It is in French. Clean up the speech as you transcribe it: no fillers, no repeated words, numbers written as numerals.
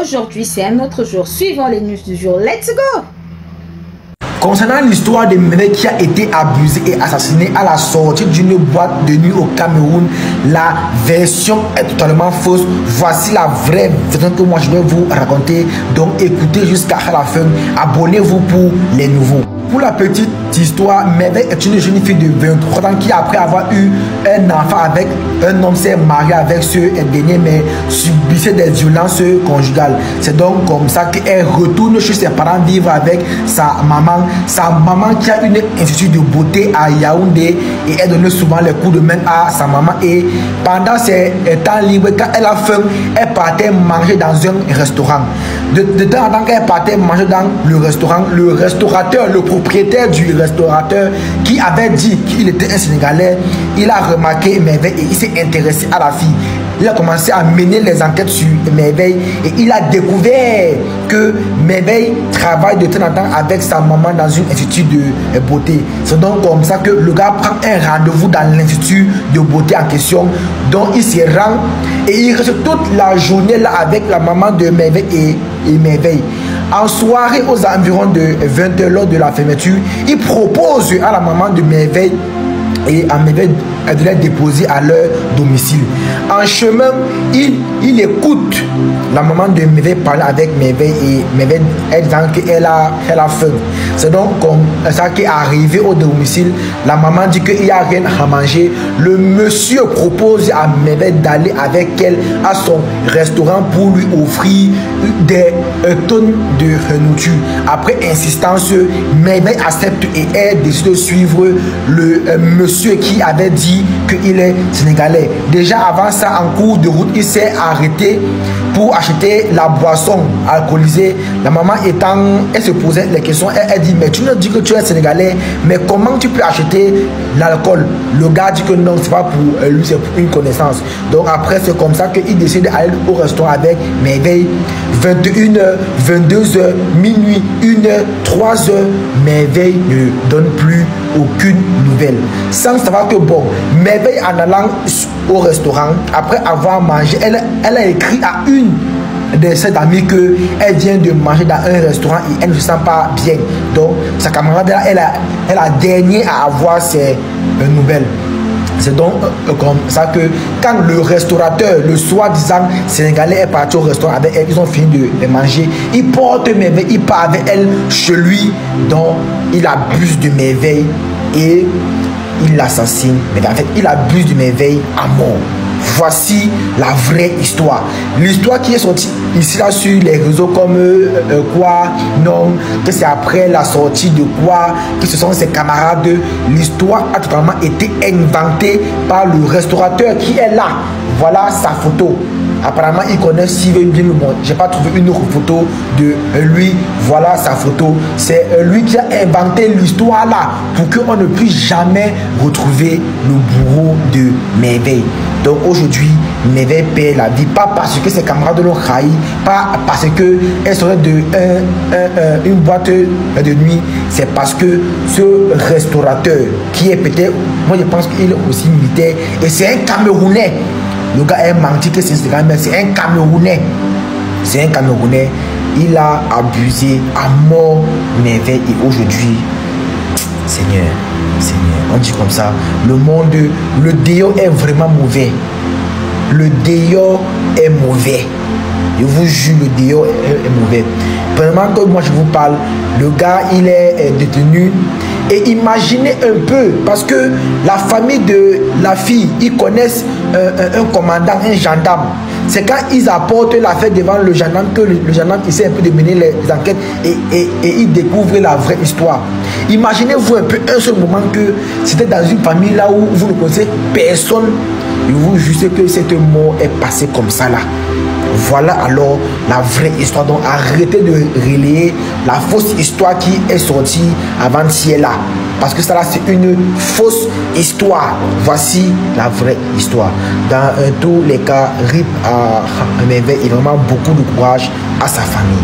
Aujourd'hui, c'est un autre jour. Suivons les news du jour. Let's go! Concernant l'histoire de Merveille qui a été abusée et assassinée à la sortie d'une boîte de nuit au Cameroun, la version est totalement fausse. Voici la vraie version que moi je vais vous raconter. Donc écoutez jusqu'à la fin. Abonnez-vous pour les nouveaux. Pour la petite histoire, Merveille est une jeune fille de 23 ans qui, après avoir eu un enfant avec un homme, s'est mariée avec ce dernier, mais subissait des violences conjugales. C'est donc comme ça qu'elle retourne chez ses parents vivre avec sa maman. Sa maman qui a une institut de beauté à Yaoundé et elle donne souvent les coups de main à sa maman. Et pendant ses temps libres, quand elle a faim, elle partait manger dans un restaurant. De temps en temps, qu'elle partait manger dans le restaurant, le restaurateur, le propriétaire du restaurateur qui avait dit qu'il était un Sénégalais, il a remarqué Merveille et il s'est intéressé à la fille. Il a commencé à mener les enquêtes sur Merveille et il a découvert que Merveille travaille de temps en temps avec sa maman dans une institut de beauté. C'est donc comme ça que le gars prend un rendez-vous dans l'institut de beauté en question, dont il se rend et il reste toute la journée là avec la maman de Merveille et Merveille. En soirée, aux environs de 20h, lors de la fermeture, il propose à la maman de Merveille et à Merveille de les déposer à leur domicile. En chemin, il écoute la maman de Merveille parler avec Merveille et Merveille disant qu'elle a faim. C'est donc comme ça qu'est arrivé au domicile. La maman dit qu'il n'y a rien à manger. Le monsieur propose à Merveille d'aller avec elle à son restaurant pour lui offrir des tonnes de nourriture. Après insistance, Merveille accepte et elle décide de suivre le monsieur qui avait dit qu'il est sénégalais. Déjà avant ça, en cours de route, il s'est arrêté pour acheter la boisson alcoolisée. La maman étant, elle se posait les questions. Elle dit, mais tu nous dis que tu es sénégalais, mais comment tu peux acheter l'alcool? Le gars dit que non, c'est pas pour lui, c'est pour une connaissance. Donc après, c'est comme ça qu'il décide d'aller au restaurant avec Merveille. 21h, 22h, minuit, 1h, 3h, Merveille ne donne plus aucune nouvelle. Sans savoir que bon, Merveille en allant au restaurant, après avoir mangé, elle a écrit à une de ses amies qu'elle vient de manger dans un restaurant et elle ne se sent pas bien. Donc sa camarade là, elle est la dernière à avoir ses nouvelles. C'est donc comme ça que quand le restaurateur, le soi-disant sénégalais, est parti au restaurant avec elle, ils ont fini de manger, il porte Merveille, il part avec elle chez lui, donc il abuse de Merveille et il l'assassine. Mais en fait, il abuse de Merveille à mort. Voici la vraie histoire. L'histoire qui est sortie ici là sur les réseaux comme quoi, non, que c'est après la sortie de quoi, que ce sont ses camarades. L'histoire a totalement été inventée par le restaurateur qui est là. Voilà sa photo. Apparemment, il connaît Steven bien le monde. J'ai pas trouvé une autre photo de lui. Voilà sa photo. C'est lui qui a inventé l'histoire là pour qu'on ne puisse jamais retrouver le bourreau de Merveille. Donc aujourd'hui, Merveille perd la vie. Pas parce que ses camarades l'ont trahi, pas parce qu'elle serait de une boîte de nuit. C'est parce que ce restaurateur qui est peut-être, moi je pense qu'il est aussi militaire et c'est un Camerounais. Le gars a menti que c'est Instagram, mais c'est un Camerounais. C'est un Camerounais. Il a abusé à mort Merveille et aujourd'hui, Seigneur, on dit comme ça, le monde, le déo est vraiment mauvais. Le déo est mauvais. Je vous jure, le déo est mauvais. Pendant que moi je vous parle, le gars il est détenu. Et imaginez un peu, parce que la famille de la fille, ils connaissent un commandant, un gendarme. C'est quand ils apportent l'affaire devant le gendarme que le gendarme essaie un peu de mener les enquêtes et ils découvrent la vraie histoire. Imaginez-vous un peu un seul moment que c'était dans une famille là où vous ne connaissez personne. Et vous jugez que cette mort est passée comme ça là. Voilà alors la vraie histoire. Donc arrêtez de relayer la fausse histoire qui est sortie avant-hier là. Parce que ça là c'est une fausse histoire. Voici la vraie histoire. Dans tous les cas, RIP à Merveille et vraiment beaucoup de courage à sa famille.